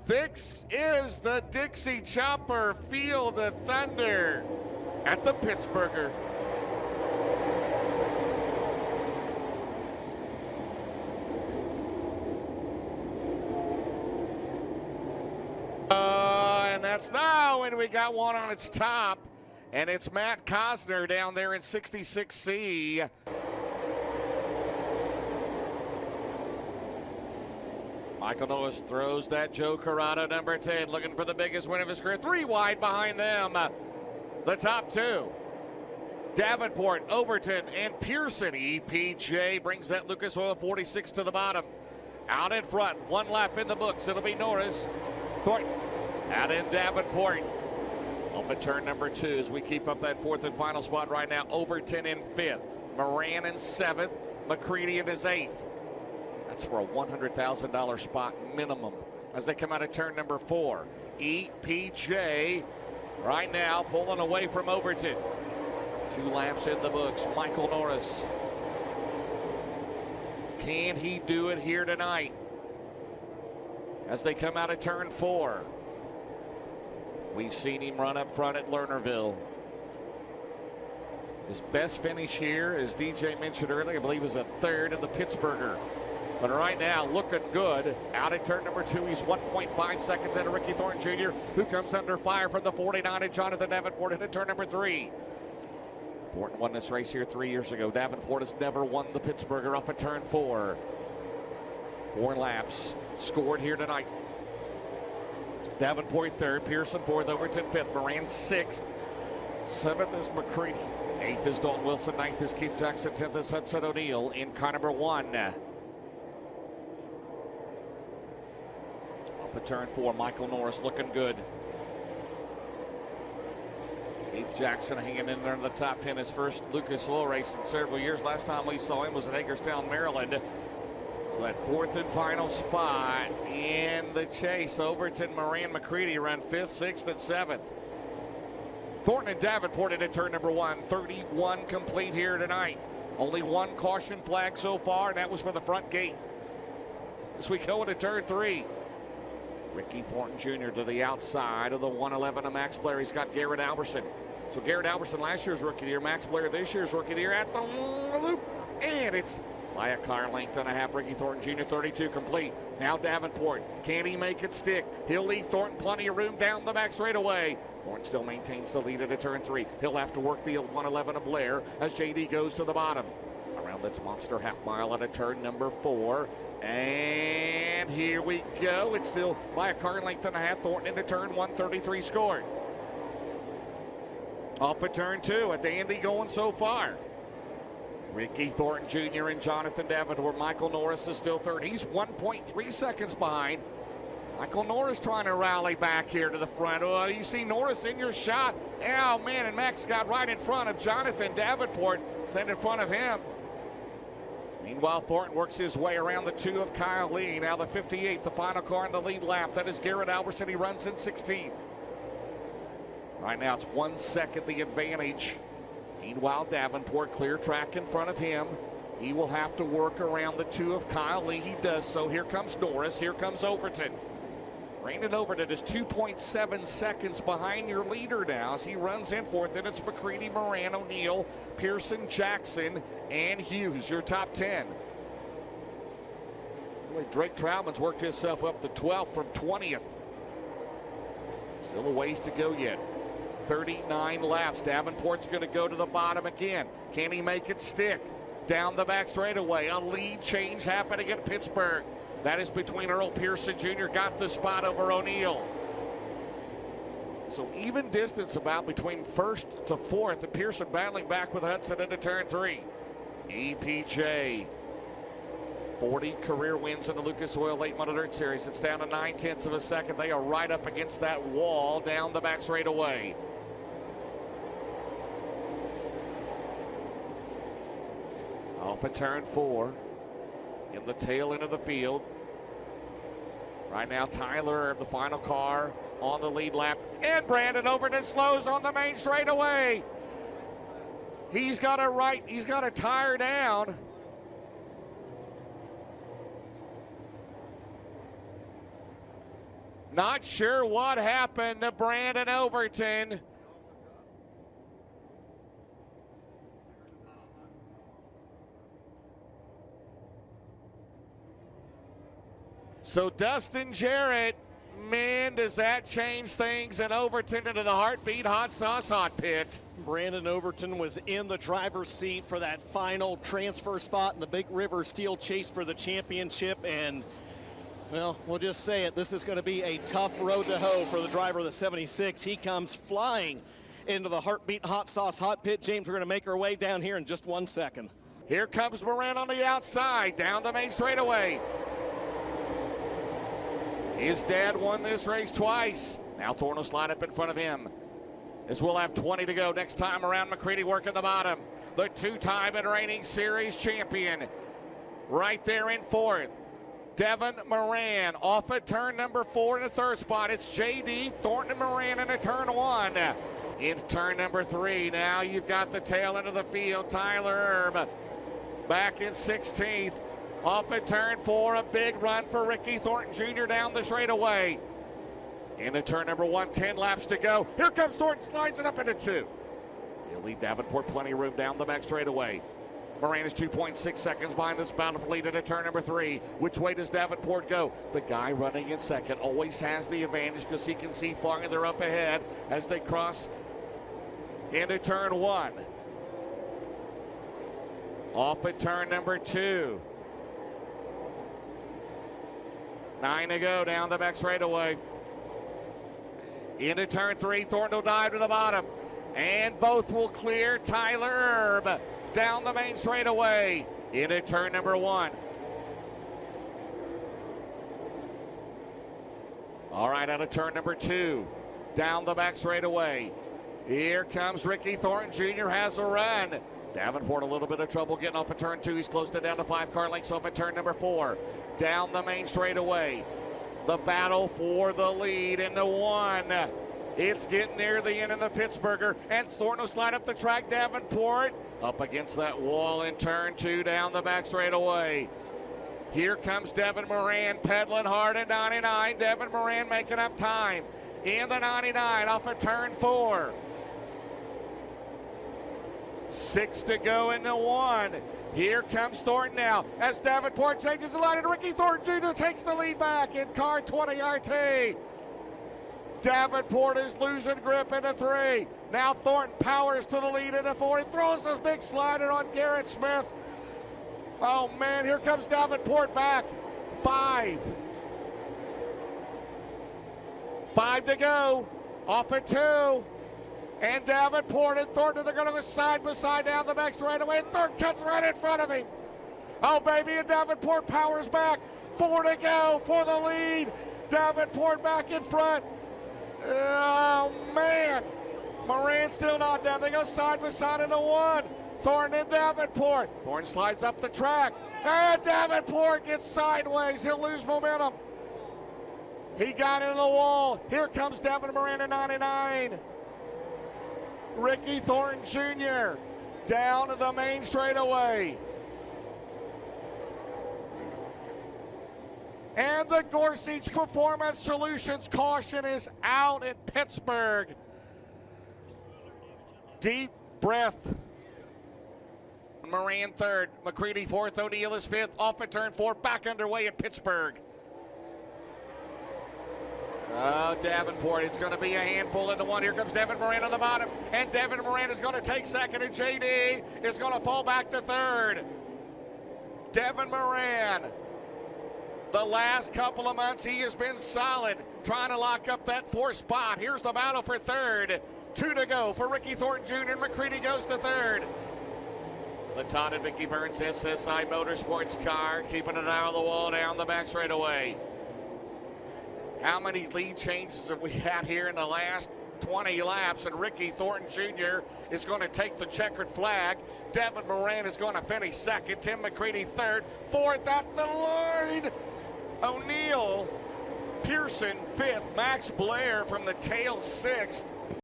This is the Dixie Chopper Field of Thunder at the Pittsburgher. And that's now when we got one on its top, and it's Matt Cosner down there in 66C. Michael Noyes throws that Joe Corrado, number 10, looking for the biggest win of his career. 3 wide behind them. The top 2. Davenport, Overton, and Pearson. EPJ brings that Lucas Oil 46 to the bottom. Out in front, 1 lap in the books. It'll be Norris. Thornton out in Davenport. Off at turn number 2 as we keep up that 4th and final spot right now. Overton in 5th. Moran in 7th. McCready in his 8th. That's for a $100,000 spot minimum as they come out of turn number 4. EPJ right now pulling away from Overton. 2 laps in the books. Michael Norris. Can he do it here tonight as they come out of turn 4? We've seen him run up front at Lernerville. His best finish here, as DJ mentioned earlier, I believe was a 3rd in the Pittsburgher. But right now, looking good. Out at turn number 2, he's 1.5 seconds ahead of Ricky Thornton Jr., who comes under fire from the 49, and Jonathan Davenport into turn number 3. Thornton won this race here 3 years ago. Davenport has never won the Pittsburgher off at turn 4. 4 laps scored here tonight. Davenport 3rd, Pearson 4th, Overton 5th, Moran 6th. 7th is McCready. 8th is Dalton Wilson. 9th is Keith Jackson. 10th is Hudson O'Neill in car number 1. Off at turn 4, Michael Norris looking good. Keith Jackson hanging in there in the top 10. His first Lucas Oil race in several years. Last time we saw him was at Hagerstown, Maryland. So that 4th and final spot in the chase. Overton, Moran, McCready run 5th, 6th, and 7th. Thornton and Davenport into turn number 1. 31 complete here tonight. Only 1 caution flag so far, and that was for the front gate. As we go into turn 3. Ricky Thornton Jr. to the outside of the 111 of Max Blair. He's got Garrett Alberson. So Garrett Alberson last year's Rookie of the Year. Max Blair this year's Rookie of the Year at the loop. And it's by a car length and a half. Ricky Thornton Jr. 32 complete. Now Davenport. Can he make it stick? He'll leave Thornton plenty of room down the back straightaway. Thornton still maintains the lead at turn 3. He'll have to work the 111 of Blair as JD goes to the bottom. Around this monster half mile at a turn number 4. And here we go. It's still by a car length and a half. Thornton into turn 133 scored. Off at turn 2 at the Indy going so far. Ricky Thornton Jr. and Jonathan Davenport. Michael Norris is still 3rd. He's 1.3 seconds behind. Michael Norris trying to rally back here to the front. Oh, you see Norris in your shot. Oh, man, and Max got right in front of Jonathan Davenport. Stand in front of him. Meanwhile, Thornton works his way around the 2 of Kyle Lee. Now the 58, the final car in the lead lap. That is Garrett Alberson. He runs in 16th. Right now, it's 1 second the advantage. Meanwhile, Davenport clear track in front of him. He will have to work around the 2 of Kyle Lee. He does so. Here comes Norris. Here comes Overton. Brandon Overton is 2.7 seconds behind your leader now as he runs in 4th. And it's McCready, Moran, O'Neill, Pearson, Jackson, and Hughes, your top 10. Really, Drake Troutman's worked himself up to 12th from 20th. Still a ways to go yet. 39 laps. Davenport's going to go to the bottom again. Can he make it stick? Down the back straightaway. A lead change happening at Pittsburgh. That is between Earl Pearson Jr. got the spot over O'Neill. So even distance about between 1st to 4th, and Pearson battling back with Hudson into turn 3. EPJ. 40 career wins in the Lucas Oil Late Model Dirt Series. It's down to 9/10 of a second. They are right up against that wall down the back straightaway. Off at turn 4. In the tail end of the field. Right now, Tyler, the final car on the lead lap. And Brandon Overton slows on the main straightaway. He's got to tire down. Not sure what happened to Brandon Overton. So Dustin Jarrett, man, does that change things, and Overton into the Heartbeat Hot Sauce Hot Pit. Brandon Overton was in the driver's seat for that final transfer spot in the Big River Steel Chase for the championship, and well, we'll just say it, this is going to be a tough road to hoe for the driver of the 76. He comes flying into the Heartbeat Hot Sauce Hot Pit. James, we're going to make our way down here in just 1 second. Here comes Moran on the outside, down the main straightaway. His dad won this race twice. Now Thorne will slide up in front of him, as we'll have 20 to go. Next time around, McCready working the bottom. The two-time and reigning series champion right there in fourth. Devin Moran off at turn number 4 in the third spot. It's JD, Thornton, and Moran in a turn 1. In turn number 3, now you've got the tail end of the field. Tyler Erb back in 16th. Off at turn 4, a big run for Ricky Thornton Jr. down the straightaway. Into turn number 1, 10 laps to go. Here comes Thornton, slides it up into 2. He'll leave Davenport plenty of room down the back straightaway. Moran is 2.6 seconds behind this bountiful lead into turn number 3. Which way does Davenport go? The guy running in second always has the advantage because he can see farther up ahead as they cross into turn 1. Off at turn number 2. 9 to go down the back straightaway. Into turn 3, Thornton will dive to the bottom. And both will clear. Tyler Erb down the main straightaway. Into turn number 1. All right, out of turn number 2. Down the back straightaway. Here comes Ricky Thornton Jr. has a run. Davenport a little bit of trouble getting off of turn 2. He's closed it down to 5 car lengths off at turn number 4. Down the main straightaway. The battle for the lead into 1. It's getting near the end of the Pittsburgher, and Thornton will slide up the track. Davenport up against that wall in turn 2 down the back straightaway. Here comes Devin Moran pedaling hard at 99. Devin Moran making up time in the 99 off of turn 4. 6 to go into 1. Here comes Thornton now as Davenport changes the line, and Ricky Thornton Jr. takes the lead back in car 20 RT. Davenport is losing grip into 3. Now Thornton powers to the lead into 4. He throws this big slider on Garrett Smith. Oh man, here comes Davenport back. 5. 5 to go. Off at 2. And Davenport and Thornton are going to go side by side down the back straightaway. And Thornton cuts right in front of him. Oh, baby, and Davenport powers back. 4 to go for the lead. Davenport back in front. Oh, man. Moran still not down. They go side by side into 1. Thornton and Davenport. Thornton slides up the track. And Davenport gets sideways. He'll lose momentum. He got into the wall. Here comes Devin Moran at 99. Ricky Thornton Jr. down to the main straightaway. And the Gorsuch Performance Solutions caution is out in Pittsburgh. Deep breath. Moran 3rd, McCready 4th, O'Neill is 5th, off at turn 4, back underway at Pittsburgh. Oh, Davenport, it's going to be a handful into 1. Here comes Devin Moran on the bottom, and Devin Moran is going to take 2nd, and JD is going to fall back to 3rd. Devin Moran, the last couple of months, he has been solid, trying to lock up that 4th spot. Here's the battle for 3rd. 2 to go for Ricky Thornton Jr., and McCready goes to 3rd. The Todd and Mickey Burns SSI Motorsports car, keeping it out of the wall down the back straightaway. How many lead changes have we had here in the last 20 laps? And Ricky Thornton Jr. is going to take the checkered flag. Devin Moran is going to finish 2nd. Tim McCready 3rd. 4th at the line. O'Neill, Pearson 5th. Max Blair from the tail 6th.